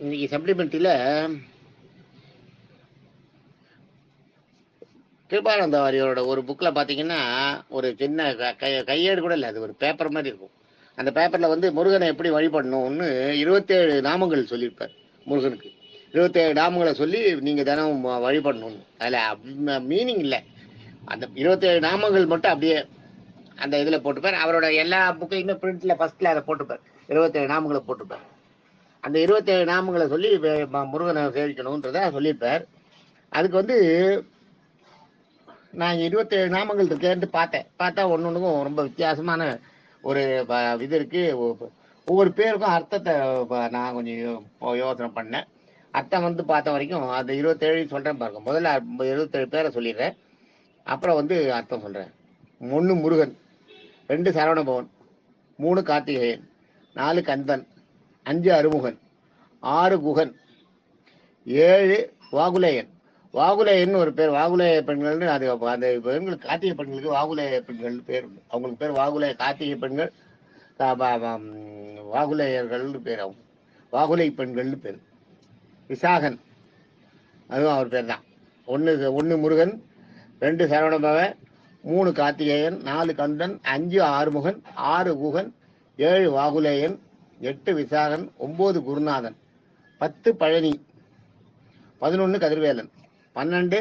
இன்னைக்கு சப்ளிமெண்ட்ரியில் கிருபானந்த வாரியோட ஒரு புக்கில் பார்த்தீங்கன்னா ஒரு சின்ன கையேடு கூட இல்லை, அது ஒரு பேப்பர் மாதிரி இருக்கும். அந்த பேப்பரில் வந்து முருகனை எப்படி வழிபடணும்னு 27 நாமங்கள் சொல்லியிருப்பார். முருகனுக்கு 27 நாமங்களை சொல்லி நீங்கள் தினம் வழிபடணும்னு. அதில் மீனிங் இல்லை, அந்த 27 நாமங்கள் மட்டும் அப்படியே அந்த இதில் போட்டுப்பார். அவரோட எல்லா புக்கையுமே பிரிண்ட்டில் ஃபஸ்ட்டில் அதை போட்டுப்பார், 27 நாமங்களை போட்டுப்பார். அந்த 27 நாமங்களை சொல்லி முருகனை சேவிக்கணுன்றதை சொல்லியிருப்பார். அதுக்கு வந்து நான் 27 நாமங்கள் இருக்கேன்ட்டு பார்த்தா ஒன்னொன்றுக்கும் ரொம்ப வித்தியாசமான ஒரு இது இருக்கு. ஒவ்வொரு பேருக்கும் அர்த்தத்தை நான் கொஞ்சம் யோசனை பண்ணேன். அர்த்தம் வந்து பார்த்த வரைக்கும் அந்த 27 சொல்றேன் பாருங்க. முதல்ல 27 பேரை சொல்லிடுறேன், அப்புறம் வந்து அர்த்தம் சொல்றேன். 1 முருகன், 2 சரவணபவன், 3 கார்த்திகேயன், 4 கந்தன், 5 அருமுகன், 6 குகன், 7 வாகுலேயன். வாகுலேயன் ஒரு பேர். வாகுலேய பெண்கள்னு அது அந்த பெண்கள் கார்த்திகை பெண்களுக்கு வாகுலேய பெண்கள் பேர் உண்டு. அவங்களுக்கு பேர் வாகுலேய கார்த்திகை பெண்கள், வாகுலேயர்கள்னு பேர். அவங்க வாகுலை பெண்கள்னு பேர். விசாகன் அதுவும் அவர் பேர் தான். 1 முருகன், 2 சரவணபவன், 3 கார்த்திகேயன், 4 கந்தன், 5 ஆறுமுகன், 6 குகன், 7 வாகுலேயன், 8 விசாகன், 9 குருநாதன், 10 பழனி, 11 கதிர்வேலன், 12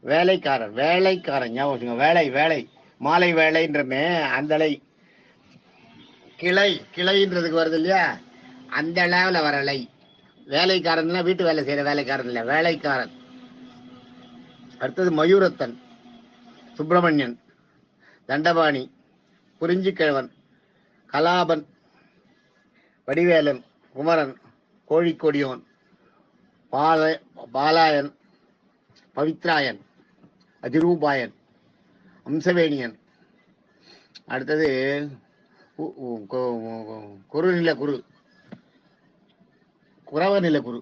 வேலைக்காரன். வேலைக்காரன் ஞாபகம், வேலை மாலை வேலைன்றமே அந்தலை கிளைன்றதுக்கு வருது இல்லையா, அந்த அளவில் வரலை. வேலைக்காரன் வீட்டு வேலை செய்யற வேலைக்காரன் இல்லை, வேலைக்காரன். அடுத்தது மயூரத்தன், சுப்பிரமணியன், தண்டபாணி, குறிஞ்சிக்கிழவன், கலாபன், வடிவேலன், குமரன், கோழிக்கொடியோன், பாலாயன், பவித்ராயன், அதிரூபாயன், அம்சவேணியன். அடுத்தது குறுநில குரு, குறவநில குரு,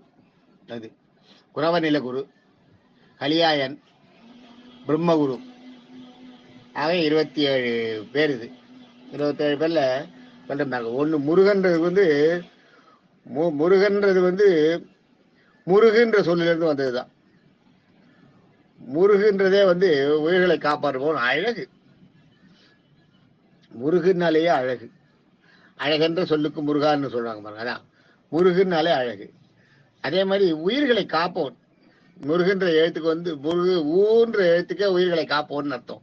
அது குறவநில குரு, கலியாயன், பிரம்மகுரு. ஆக 27 பேர். இது 27 பேர்ல சொல்றாங்க. 1 முருகன்றது வந்து முருகன்றது வந்து முருகுன்ற சொல்லிலிருந்து வந்ததுதான். முருகுன்றதே வந்து உயிர்களை காப்பாற்றுவோம். அழகு, முருகுனாலேயே அழகு. அழகென்ற சொல்லுக்கு முருகான்னு சொல்றாங்க பாருங்க, அதான் முருகுனாலே அழகு. அதே மாதிரி உயிர்களை காப்போன். முருகுன்ற எழுத்துக்கு வந்து முருகு ஊன்ற எழுத்துக்கே உயிர்களை காப்போன்னு அர்த்தம்.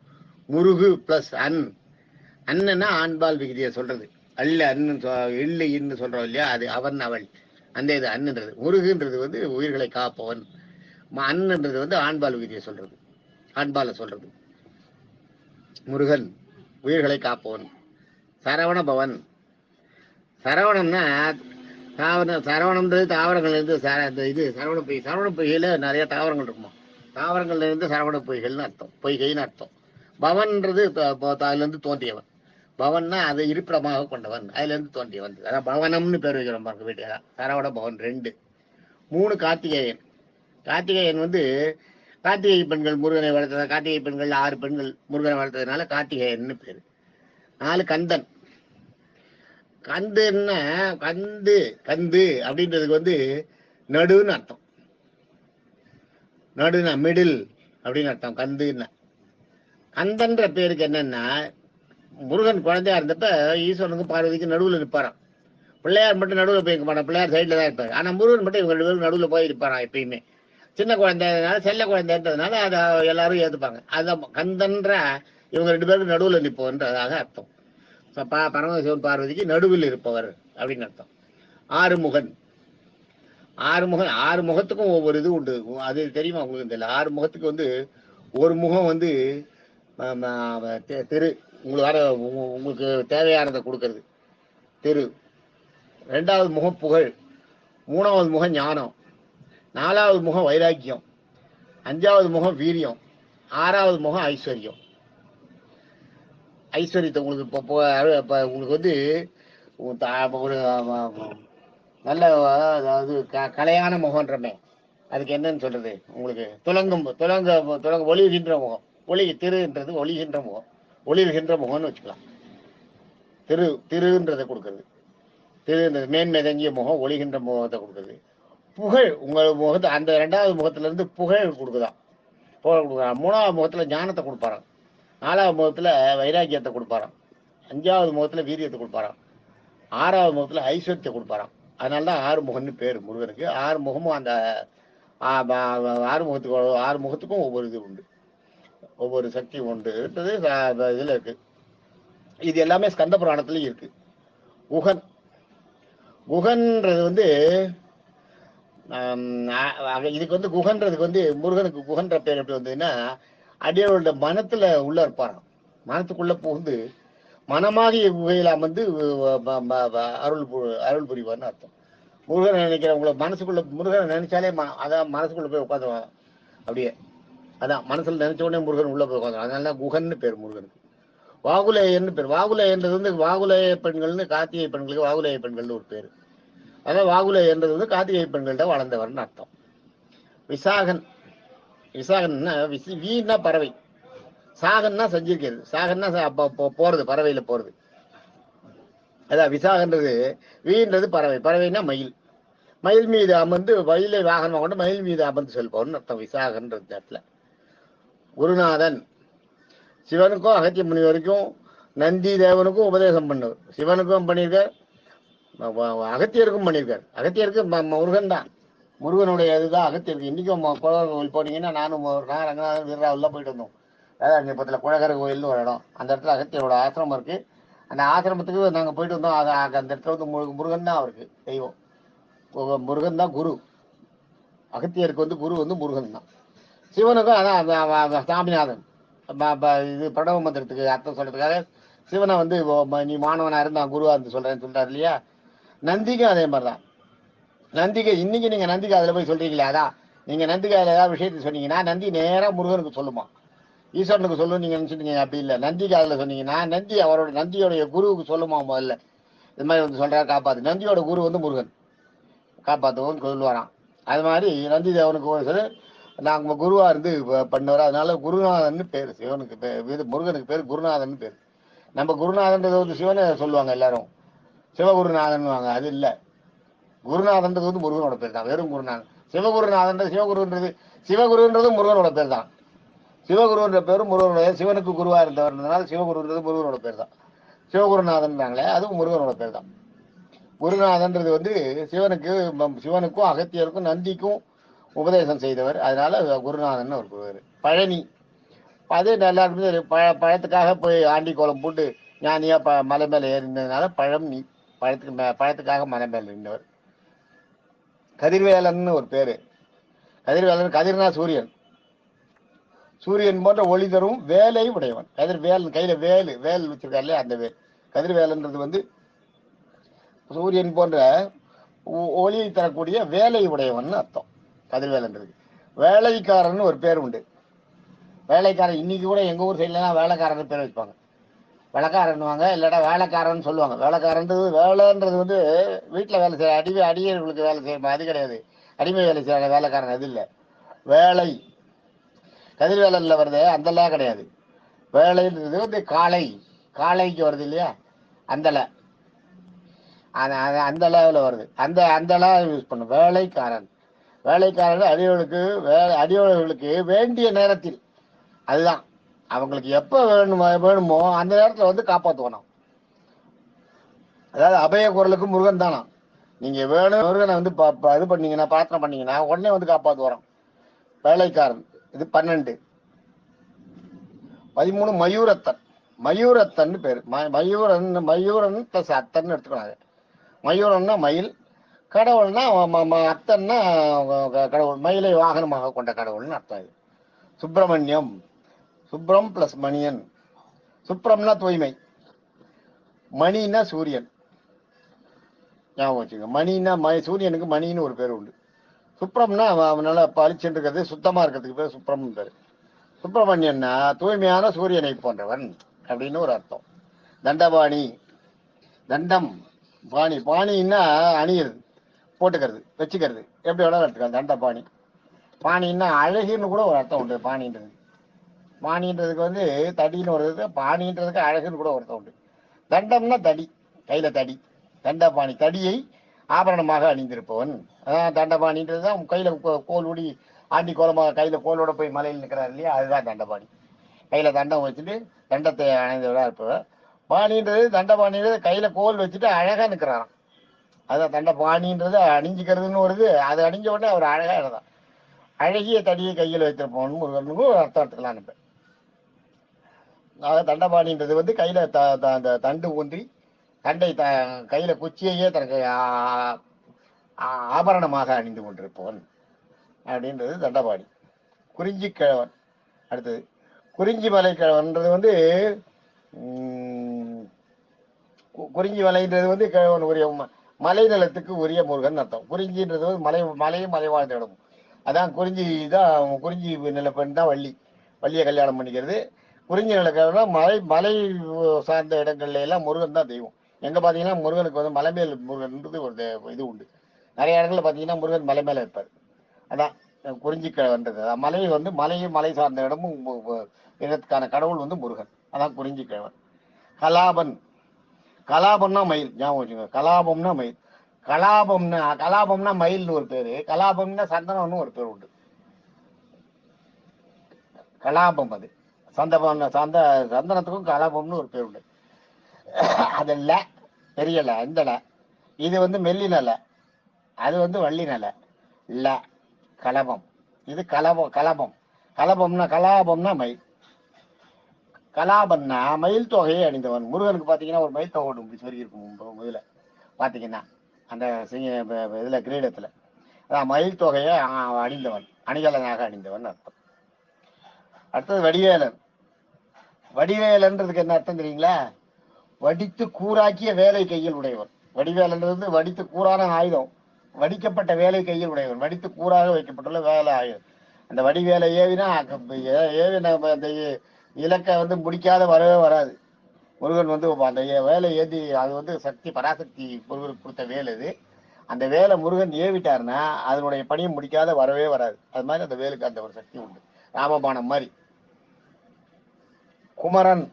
முருகு பிளஸ் அண்ணன்னா ஆண்பால் விகுதியை சொல்றது. அல்ல அண்ணன் இல்லை இன்னு சொல்றோம் இல்லையா, அது அவன் அவள், அந்த இது அண்ணுன்றது. முருகுன்றது வந்து உயிர்களை காப்பவன், அண்ணன்றது வந்து ஆண்பால் விகுதியை சொல்றது, ஆண்பால சொல்றது. முருகன் உயிர்களை காப்பவன். சரவணபவன், சரவணம்னா சரவணம்ன்றது தாவரங்கள்ல இருந்து இது சரவண பொய்கையில நிறைய தாவரங்கள் இருக்குமா, தாவரங்கள்ல இருந்து சரவண பொய்கள்னு அர்த்தம், பொய்கைன்னு அர்த்தம். பவன்ன்றது அதுல இருந்து தோன்றியவன். பவன்னா அதை இருப்பிடமாக கொண்டவன், அதுல இருந்து தோன்றியவன். அதான் பவனம்னு பேர் வைக்கிறோம் பாருங்க வீட்டுல. சரவண பவன் 2. 3 கார்த்திகேயன். கார்த்திகேயன் வந்து கார்த்திகை பெண்கள் முருகனை வளர்த்தது. கார்த்திகை பெண்கள் 6 பெண்கள் முருகனை வளர்த்ததுனால கார்த்திகேயன் பேரு. 4 கந்தன். கந்துன்னா கந்து அப்படின்றதுக்கு வந்து நடுன்னு அர்த்தம். நடுனா மிடில் அப்படின்னு அர்த்தம் கந்துன்னா. கந்தன்ற பேருக்கு என்னன்னா, முருகன் குழந்தையா இருந்தப்ப ஈஸ்வரனுக்கு பார்வதிக்கு நடுவில் நிற்பாராம். பிள்ளையார் மட்டும் நடுவில் போய் இருக்க மாட்டான், பிள்ளையார் சைட்ல தான் இருப்பாரு. ஆனா முருகன் மட்டும் இவங்க 2 பேரும் நடுவில் போய் இருப்பாராம் எப்பயுமே. சின்ன குழந்தைனால, செல்ல குழந்தைன்றதுனால அதை எல்லாரும் ஏத்துப்பாங்க. அதுதான் கந்தன்ற இவங்க 2 பேருக்கு நடுவில் நிற்போன்றதாக அர்த்தம். பரமசிவன் பார்வதிக்கு நடுவில் இருப்பவர் அப்படின்னு அர்த்தம். 6 முகன். 6 முகத்துக்கும் ஒவ்வொரு இது உண்டு. அது தெரியுமா உங்களுக்கு? தெரியல. 6 முகத்துக்கு வந்து ஒரு முகம் வந்து திரு, உங்களுக்கு தேவையானதை கொடுக்கறது திரு. 2வது முகம் புகழ், 3வது முகம் ஞானம், 4வது முகம் வைராக்கியம், 5வது முகம் வீரியம், 6வது முகம் ஐஸ்வர்யம். ஐஸ்வர்யத்தை உங்களுக்கு இப்போ உங்களுக்கு வந்து ஒரு நல்ல, அதாவது கலையான முகன்றமே, அதுக்கு என்னன்னு சொல்றது உங்களுக்கு? துலங்க ஒளிகின்ற முகம். திருன்றது ஒளிகின்ற முகம், ஒளிர்கின்ற முகம்னு வச்சுக்கலாம். திருன்றதை கொடுக்கறது. திருன்றது மேன்மை தங்கிய முகம், ஒளிகின்ற முகத்தை கொடுக்கறது. புகழ் உங்கள் முகத்து அந்த 2வது முகத்துல இருந்து புகழ் கொடுக்குதான், புகழ் கொடுக்குறான். 3வது முகத்துல ஞானத்தை கொடுப்பாராம், 4வது முகத்துல வைராக்கியத்தை கொடுப்பாராம், 5வது முகத்துல வீரியத்தை கொடுப்பாராம், 6வது முகத்துல ஐஸ்வர்யத்தை கொடுப்பாராம். அதனாலதான் 6 முகம்னு பேர் முருகனுக்கு. 6 முகமும் அந்த 6 முகத்துக்கும் ஒவ்வொரு இது உண்டு, ஒவ்வொரு சக்தி உண்டு. இதுல இருக்கு. இது எல்லாமே ஸ்கந்த புராணத்துலயும் இருக்கு. குகன், குகன்றது வந்து இதுக்கு வந்து குகன்றதுக்கு வந்து முருகனுக்கு குகன்ற பேர் எப்படி வந்ததுன்னா, அடியோட மனத்துல உள்ள இருப்பாராம், மனத்துக்குள்ள புகுந்து மனமாகிய குகையில வந்து அருள் புரிவார்னு அர்த்தம். முருகனை நினைக்கிறவங்கள மனசுக்குள்ள, முருகனை நினைச்சாலே அதான் மனசுக்குள்ள போய் உட்காந்துவாங்க அப்படியே. அதான் மனசுல நினைச்ச உடனே முருகன் உள்ள போய் உட்காந்து. அதனாலதான் குகன்னு பேர் முருகனுக்கு. வாகுலேயன்னு பேர். வாகுலேயன்றது வந்து வாகுலேய பெண்கள்னு, கார்த்திகை பெண்களுக்கு வாகுலேய பெண்கள்னு ஒரு பேரு. அதான் வாகுலேயன்றது வந்து கார்த்திகை பெண்கள்கிட்ட வளர்ந்தவர்னு அர்த்தம். விசாகன், விசாகன்னா வீணா பறவை, சாகன்னா செஞ்சிருக்கிறது, சாகன்னா போறது, பறவையில போறது. அதான் விசாகன்றது. வீன்றது பறவை, பறவைன்னா மயில், மயில் மீது அமர்ந்து மயிலை வாகனமாக கொண்டு மயில் மீது அமர்ந்து செல்பவர்னு அர்த்தம் விசாகன்ற இடத்துல. குருநாதன், சிவனுக்கும் அகத்திய முனிவருக்கும் நந்தி தேவனுக்கும் உபதேசம் பண்ணவர். சிவனுக்கும் பண்ணியிருக்கார், அகத்தியருக்கும் பண்ணியிருக்கார். அகத்தியருக்கு முருகன் தான், முருகனுடைய இதுதான் அகத்தியருக்கு. இன்னைக்கும் குழகர் கோவில் போனீங்கன்னா, நானும் ரங்கநாதன் வீரராவெல்லாம் போயிட்டு வந்தோம். அதாவது பக்கத்தில் குழகர் கோயில்னு ஒரு இடம், அந்த இடத்துல அகத்தியரோட ஆசிரமம் இருக்கு. அந்த ஆசிரமத்துக்கு நாங்கள் போயிட்டு வந்தோம். அந்த இடத்துல வந்து முருகன் தான் அவருக்கு தெய்வம், முருகன் தான் குரு. அகத்தியருக்கு வந்து குரு வந்து முருகன் தான். சிவனுக்கும் அதான் சாமிநாதன். இது பிரணவ மந்திரத்துக்கு அர்த்தம் சொல்றதுக்காக சிவனை வந்து நீ மாணவனா இருந்தா குருவா இருந்து சொல்றேன்னு சொல்றாரு இல்லையா. நந்திக்கும் அதே மாதிரிதான். நந்திகை இன்னைக்கு நீங்க நந்திகை அதுல போய் சொல்றீங்களா, அதான் நீங்க நந்திகை அதுல ஏதாவது விஷயத்தை சொன்னீங்கன்னா நந்தி நேரா முருகனுக்கு சொல்லுமா, ஈஸ்வரனுக்கு சொல்லு நீங்க நினைச்சிட்டீங்க. அப்படி இல்லை, நந்திக்கு அதுல சொன்னீங்கன்னா நந்தி அவரோட நந்தியோடைய குருவுக்கு சொல்லுமா. முதல்ல இது மாதிரி வந்து சொல்றாரு காப்பாத்து. நந்தியோட குரு வந்து முருகன், காப்பாத்துவோன்னு சொல்லுவாராம். அது மாதிரி நந்தி தேவனுக்கு ஒரு நாங்க குருவா இருந்து பண்ணவர். அதனால குருநாதன் பேரு சிவனுக்கு பேர், முருகனுக்கு பேர் குருநாதன் பேர். நம்ம குருநாதன்றது வந்து சிவனை சொல்லுவாங்க எல்லாரும், சிவகுருநாதன் வாங்க. அது இல்லை, குருநாதன்றது வந்து முருகனோட பேர் தான், வெறும் குருநாதன். சிவகுருநாதன்றது சிவகுருன்றது முருகனோட பேர் தான். சிவகுருன்ற பேரும் முருகனோட, சிவனுக்கு குருவா இருந்தவர்னால சிவகுருன்றது முருகனோட பேர் தான். சிவகுருநாதன்றாங்களே அதுவும் முருகனோட பேர் தான். குருநாதன்றது வந்து சிவனுக்கும் அகத்தியருக்கும் நந்திக்கும் உபதேசம் செய்தவர். அதனால குருநாதன் ஒரு பேர். பழனி, அது எல்லாருக்குமே பழத்துக்காக போய் ஆண்டி கோலம் போட்டு ஞானியா மலை மேல ஏறினதுனால பழனி, பழத்துக்காக மலை மேல இருந்தவர். கதிர்வேலன் ஒரு பேரு. கதிர்வேலன், கதிர்னா சூரியன், சூரியன் போன்ற ஒளி தரும் வேலை உடையவன். கதிர்வேலன் கையில வேல் வச்சிருக்காருல்ல, அந்த வேல். கதிர்வேலன்றது வந்து சூரியன் போன்ற ஒளியை தரக்கூடிய வேலை உடையவன் அர்த்தம் கதிர்வேலன்றது. வேலைக்காரன் ஒரு பேர் உண்டு. வேலைக்காரன் இன்னைக்கு கூட எங்க ஊர் சைட்லாம் வேலைக்காரன் பேர் வைப்பாங்க. வேலைக்காரன்னுவாங்க, இல்லாட்டா வேலைக்காரன் சொல்லுவாங்க. வேலைக்காரன்றது, வேலைன்றது வந்து வீட்டுல வேலை செய்யற அடியர்களுக்கு வேலை செய்யற அது கிடையாது. அடிமை வேலை செய்யற வேலைக்காரன் அது இல்லை. வேலை கதிர்வேலன்ல வருது, அந்தெல்லாம் கிடையாது. வேலைன்றது வந்து காளைக்கு வருது இல்லையா, அந்தல அந்த லெவல வருது. அந்த யூஸ் பண்ணும் வேலைக்காரன். வேலைக்காரன் அடியோர்களுக்கு வேண்டிய நேரத்தில், அதுதான் அவங்களுக்கு எப்ப வேணுமோ அந்த நேரத்துல வந்து காப்பாற்றுவானாம். அதாவது அபய குரலுக்கு முருகன் தானா. நீங்க வேணும் முருகனை வந்து இது பண்ணீங்கன்னா, பிரார்த்தனை பண்ணீங்கன்னா உடனே வந்து காப்பாத்து வரோம். வேலைக்காரன் இது 12. 13 மயூரத்தன். மயூரத்தன் பேரு. மயூரன் பிளஸ் அத்தன் எடுத்துக்கிறாங்க. மயூரன்னா மயில், கடவுள்னா அத்தன்னா கடவுள், மயிலை வாகனமாக கொண்ட கடவுள்னு அர்த்தம். இது சுப்பிரமணியம், சுப்ரம் பிளஸ் மணியன். சுப்ரம்னா தூய்மை, மணின்னா சூரியன். ஞாபகம் வச்சுங்க. மணின்னா சூரியனுக்கு மணின்னு ஒரு பேர் உண்டு. சுப்ரம்னா அவனால பளிச்சுன்னு இருக்கிறது, சுத்தமா இருக்கிறதுக்கு பேர் சுப்ரம் பேரு. சுப்பிரமணியன்னா தூய்மையான சூரியனை போன்றவன் அப்படின்னு ஒரு அர்த்தம். தண்டபாணி, தண்டம் பாணி, பாணின்னா அணியிறது, போட்டுக்கிறது, வச்சுக்கிறது, எப்படி வேணாலும் எடுத்துக்கலாம். தண்டபாணி. பாணின்னா அழகுன்னு கூட ஒரு அர்த்தம் உண்டு. பாணின்றது, பாணின்றதுக்கு வந்து தடின்னு ஒரு இது, பாணின்றதுக்கு அழகுன்னு கூட ஒரு அர்த்தம் உண்டு. தண்டம்னா தடி, கையில தடி. தண்டபாணி தடியை ஆபரணமாக அணிந்திருப்பவன். அதான் தண்டபாணின்றதுதான். கையில கோல் ஊடி ஆண்டி கோலமாக கையில கோலோட போய் மலையில் நிற்கிறார் இல்லையா, அதுதான் தண்டபாணி. கையில தண்டம் வச்சுட்டு தண்டத்தை அணைந்தவராக இருப்பவர். பாணின்றது தண்டபாணின்றது கையில கோல் வச்சுட்டு அழகா நிற்கிறாராம். அதான் தண்டபாணின்றது அணிஞ்சுக்கிறதுன்னு வருது. அது அணிஞ்ச உடனே அவர் அழகா இருந்தான். அழகிய தடியை கையில் வைத்திருப்பவன் முருகனுக்கு அர்த்தம் எடுத்துக்கலாம். இப்ப அதாவது தண்டபாணின்றது வந்து கையில அந்த தண்டு ஊன்றி தண்டை கையில குச்சியையே தனக்கு ஆபரணமாக அணிந்து கொண்டிருப்பவன் அப்படின்றது தண்டபாணி. குறிஞ்சி கிழவன். அடுத்தது குறிஞ்சி மலை கிழவன்றது வந்து குறிஞ்சி மலைன்றது வந்து கிழவன் உரிய மலை நிலத்துக்கு உரிய முருகன் அர்த்தம். குறிஞ்சின்றது வந்து மலையும் மலை வாழ்ந்த இடம். அதான் குறிஞ்சி தான். குறிஞ்சி நிலப்பெண் தான் வள்ளியை கல்யாணம் பண்ணிக்கிறது. குறிஞ்சி நிலக்கிழவனா மலை சார்ந்த இடங்கள்ல எல்லாம் முருகன் தான் தெய்வம். எங்க பாத்தீங்கன்னா முருகனுக்கு வந்து மலை மேல் முருகன்றது ஒரு இது உண்டு. நிறைய இடங்கள்ல பாத்தீங்கன்னா முருகன் மலை மேல இருப்பார். அதான் குறிஞ்சி கிழவன்றது. மலை வந்து மலை சார்ந்த இடமும் இடத்துக்கான கடவுள் வந்து முருகன். அதான் குறிஞ்சி கிழவன். கலாபன். கலாபம்னா மயில், ஞாபகம் வச்சுக்கோங்க. கலாபம்னா மயில். கலாபம்னா மயில்னு ஒரு பேரு. கலாபம்னா சந்தனம்னு ஒரு பேர் உண்டு. கலாபம் அது சந்தனத்துக்கும் கலாபம்னு ஒரு பேர் உண்டு. அது இல்ல பெரியல இந்த இது வந்து மெல்லினல, அது வந்து வள்ளினல இல்ல கலபம். இது கலாபம்னா மயில். கலாபம்னா மயில் தொகையை அணிந்தவன். முருகனுக்கு பாத்தீங்கன்னா ஒரு மயில் தொகை உண்டு சொல்லி இருக்கும் முதல்ல பாத்தீங்கன்னா அந்த இதுல கிரீடத்துல. அதான் மயில் தொகையை அணிந்தவன், அணிகலனாக அணிந்தவன் அர்த்தம். அடுத்தது வடிவேலன். வடிவேலன்றதுக்கு என்ன அர்த்தம் தெரியுங்களா? வடித்து கூறாக்கிய வேலை கையில் உடையவன். வடிவேலன்றது வடித்து கூறான ஆயுதம், வடிக்கப்பட்ட வேலை கையில் உடையவன், வடித்து கூறாக வைக்கப்பட்டுள்ள வேலை ஆயுதம். அந்த வடிவேலை ஏவினா நம்ம அந்த இலக்கை வந்து முடிக்காத வரவே வராது. முருகன் வந்து அந்த வேலை ஏந்தி, அது வந்து சக்தி பராசக்தி முருகனுக்கு கொடுத்த வேலை இது. அந்த வேலை முருகன் ஏவிட்டாருன்னா அதனுடைய பணியை முடிக்காத வரவே வராது. அது மாதிரி அந்த வேலுக்கு அந்த ஒரு சக்தி உண்டு, ராமபானம் மாதிரி. குமரன்.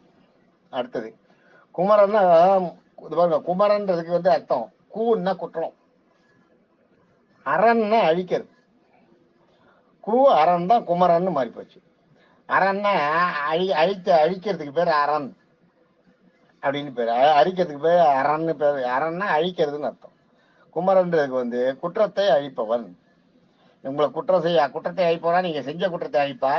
அடுத்தது குமரன்னா குமரன்றதுக்கு வந்து அர்த்தம் கூன்னா குற்றம், அரண்னா அழிக்கிறது. அரண் தான் குமரன்னு மாறி போச்சு. அரண்னா அழிக்கிறதுக்கு பேர் அரண் அப்படின்னு பேரு. அழிக்கிறதுக்கு பேர் அரண்னு பேரு. அரண்னா அழிக்கிறதுன்னு அர்த்தம். குமரன்றதுக்கு வந்து குற்றத்தை அழிப்பவன். உங்களை குற்றத்தை அழிப்பவனா, நீங்க செஞ்ச குற்றத்தை அழிப்பா,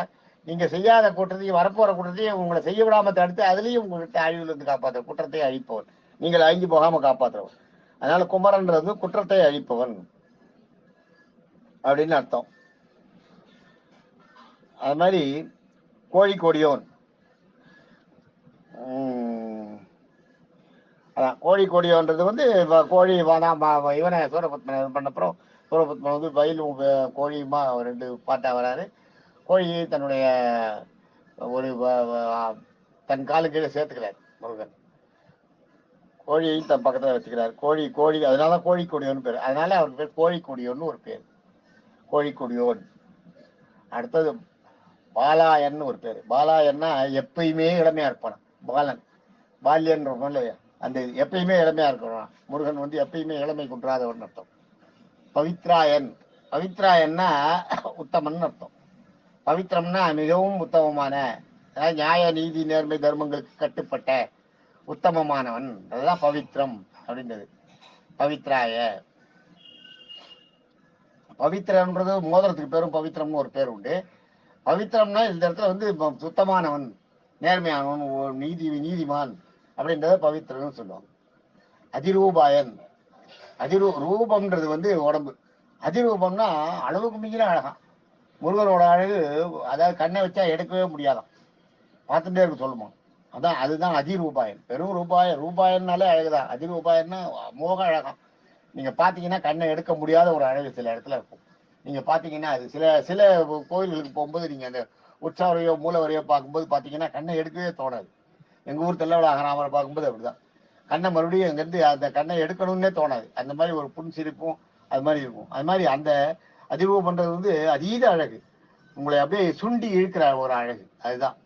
நீங்க செய்யாத குற்றத்தையும் வரப்போற குற்றத்தையும் உங்களை செய்ய விடாம தடுத்து அதுலயும் உங்கள்கிட்ட அழிவுல இருந்து காப்பாற்ற குற்றத்தை அழிப்பவன், நீங்கள் அழிஞ்சு போகாம காப்பாற்றுறவன். அதனால குமரன்றது குற்றத்தை அழிப்பவன் அப்படின்னு அர்த்தம். அது மாதிரி கோழிக்கொடியோன். அதான் கோழிக்கொடியோன்றது வந்து கோழி இவனை சூரபத்மன் பண்ணப்புறம் சூரபத்மன் வந்து வயலும் கோழியுமா ரெண்டு பாட்டா வராரு. கோழியை தன்னுடைய ஒரு தன் காலு கீழே சேர்த்துக்கிறார் முருகன். கோழியையும் தன் பக்கத்துல வச்சுக்கிறார். கோழி அதனால கோழிக்கொடியோன்னு பேர். அதனால அவருக்கு பேர் கோழிக்கொடியோன்னு ஒரு பேர், கோழிக்கொடியோன். அடுத்தது பாலாயன்னு ஒரு பேரு. பாலாயன்னா எப்பயுமே இளமையா இருப்பான் பாலன். பால்யன் இல்லையா, அந்த எப்பயுமே இளமையா இருக்கிறான் முருகன் வந்து எப்பயுமே இளமை குன்றாதவன் அர்த்தம். பவித்ராயன். பவித்ராயன்னா உத்தமன் அர்த்தம். பவித்திரம்னா மிகவும் உத்தமமான, அதாவது நியாய நீதி நேர்மை தர்மங்களுக்கு கட்டுப்பட்ட உத்தமமானவன். அதுதான் பவித்ரம் அப்படின்றது. பவித்ராய. பவித்திரன்றது மோதிரத்துக்கு பேரும் பவித்திரம்னு ஒரு பேர் உண்டு. பவித்திரம்னா இந்த இடத்துல வந்து சுத்தமானவன், நேர்மையானவன், நீதிமான் அப்படின்றத பவித்திரன்னு சொல்லுவாங்க. அதிரூபாயன். ரூபம்ன்றது வந்து உடம்பு. அதிரூபம்னா அளவுக்கு மிஞ்சின அழகான். முருகனோட அழகு அதாவது கண்ணை வச்சா எடுக்கவே முடியாதான், பார்த்துட்டே இருக்கு சொல்லுமா. அதுதான் அதிரூபாயன். பெரும் ரூபாயன்னாலே அழகுதான். அதிரூபாயன்னா மோக அழகான். நீங்க பாத்தீங்கன்னா கண்ணை எடுக்க முடியாத ஒரு அழகு சில இடத்துல இருக்கும். நீங்க பாத்தீங்கன்னா அது சில கோயில்களுக்கு போகும்போது நீங்க அந்த உற்சவரையோ மூலவரையோ பார்க்கும்போது பாத்தீங்கன்னா கண்ணை எடுக்கவே தோணாது. எங்க ஊர் தெல்லவளாகராமரை பார்க்கும்போது அப்படிதான். கண்ணை மறுபடியும் அங்கிருந்து அந்த கண்ணை எடுக்கணும்னே தோணாது. அந்த மாதிரி ஒரு புன் சிரிப்பும் அது மாதிரி இருக்கும். அது மாதிரி அந்த அதிர்வு பண்றது வந்து அதீத அழகு, உங்களை அப்படியே சுண்டி இழுக்கிற ஒரு அழகு, அதுதான்.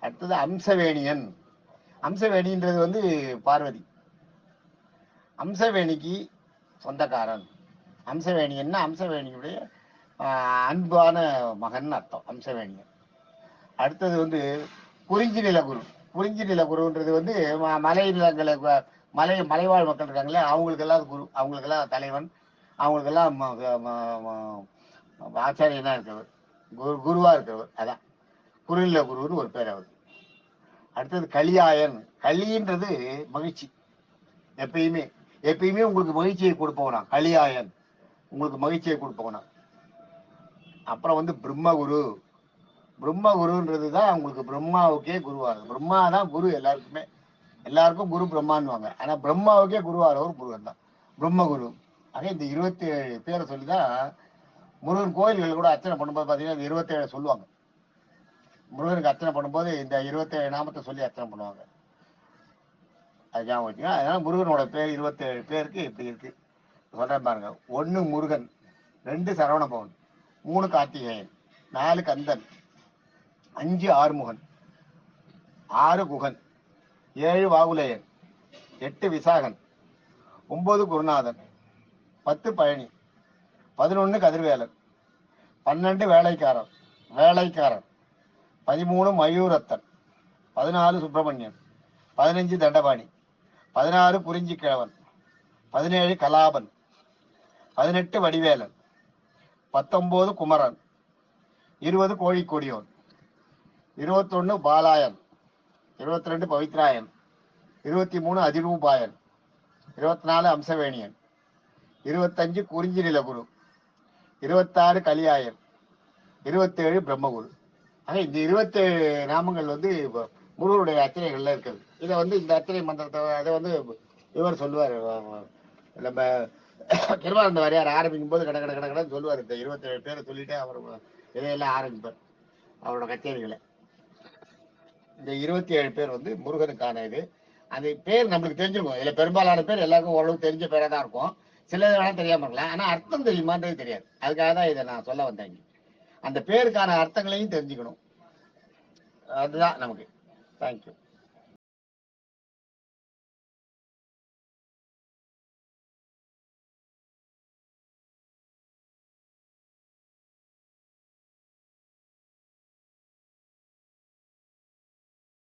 அடுத்தது அம்சவேணியன். அம்சவேணின்றது வந்து பார்வதி. அம்சவேணிக்கு சொந்தக்காரன். அம்சவேணியன்னா அம்சவேணியுடைய அன்பான மகன் அர்த்தம் அம்சவேணியன். அடுத்தது வந்து குறிஞ்சி நிலகுரு. குறிஞ்சி நிலகுருன்றது வந்து மலை நிலங்களை மலைவாழ் மக்கள் இருக்காங்களே அவங்களுக்கெல்லாம் குரு, அவங்களுக்கெல்லாம் தலைவன், அவங்களுக்கெல்லாம் ஆச்சாரியனா இருக்கிறவர், குருவா இருக்கிறவர். அதான் குறுநில குருன்னு ஒரு பேர் அவர். அடுத்தது கலியாயன். களின்றது மகிழ்ச்சி. எப்பயுமே எப்பயுமே உங்களுக்கு மகிழ்ச்சியை கொடுப்பவனா கலியாயன், உங்களுக்கு மகிழ்ச்சியை கொடுப்பவனா. அப்புறம் வந்து பிரம்மகுரு. பிரம்மகுருன்றது தான் உங்களுக்கு பிரம்மாவுக்கே குருவாரு. பிரம்மா தான் குரு எல்லாருக்குமே. எல்லாருக்கும் குரு பிரம்மான்னுவாங்க. ஆனா பிரம்மாவுக்கே குருவாரவர் முருகன் தான், பிரம்மகுரு. ஆக இந்த 27 பேரை சொல்லிதான் முருகன் கோயில்கள் கூட அர்ச்சனை பண்ணும்போது பாத்தீங்கன்னா இந்த 27 சொல்லுவாங்க. முருகனுக்கு அர்ச்சனை பண்ணும்போது இந்த 27 நாமத்தை சொல்லி அர்ச்சனை பண்ணுவாங்க. அது ஞாபகம் வச்சுங்க. அதனால முருகனோட பேர் 27 பேருக்கு இப்படி இருக்கு சொல்றேன் பாருங்க. 1 முருகன், 2 சரவணபவன், 3 கார்த்திகேயன், 4 கந்தன், 5 ஆறுமுகன், 6 குகன், 7 வாகுலேயன், 8 விசாகன், 9 குருநாதன், 10 பழனி, 11 கதிர்வேலன், 12 வேலைக்காரன், 13 மயூரத்தன், 14 சுப்பிரமணியன், 15 தண்டபாணி, 16 குறிஞ்சி கிழவன், 17 கலாபன், 18 வடிவேலன், 19 குமரன், 20 கோழிக்கொடியோன், 21 பாலாயன், 22 பவித்ராயன், 23 அதிரூபாயன், 24 அம்சவேணியன், 25 குறிஞ்சி நிலகுரு, 26 கலியாயன், 27 பிரம்மகுரு. ஆக இந்த 27 நாமங்கள் வந்து முருகனுடைய அர்ச்சனைகள்ல இருக்குது. இதை வந்து இந்த அர்ச்சனை மந்திரத்தை அதை வந்து இவர் சொல்லுவார். நம்ம கிருபானந்த வாரியார் ஆரம்பிக்கும் போது கட கட கட கடன்னு சொல்லுவார். இந்த 27 பேரை சொல்லிட்டு அவர் இதையெல்லாம் ஆரம்பிப்பார் அவரோட கச்சேரிகளை. இந்த 27 பேர் வந்து முருகனுக்கான இது. அந்த பேர் நம்மளுக்கு தெரிஞ்சிருக்கும். இதுல பெரும்பாலான பேர் எல்லாருக்கும் ஓரளவு தெரிஞ்ச பேரா தான் இருக்கும். சிலது வேணா தெரியாம இருக்கலாம். ஆனா அர்த்தம் தெரியுமான்றது தெரியாது. அதுக்காக தான் இதை நான் சொல்ல வந்தேன். அந்த பேருக்கான அர்த்தங்களையும் தெரிஞ்சுக்கணும். அதுதான் நமக்கு. தேங்க்யூ.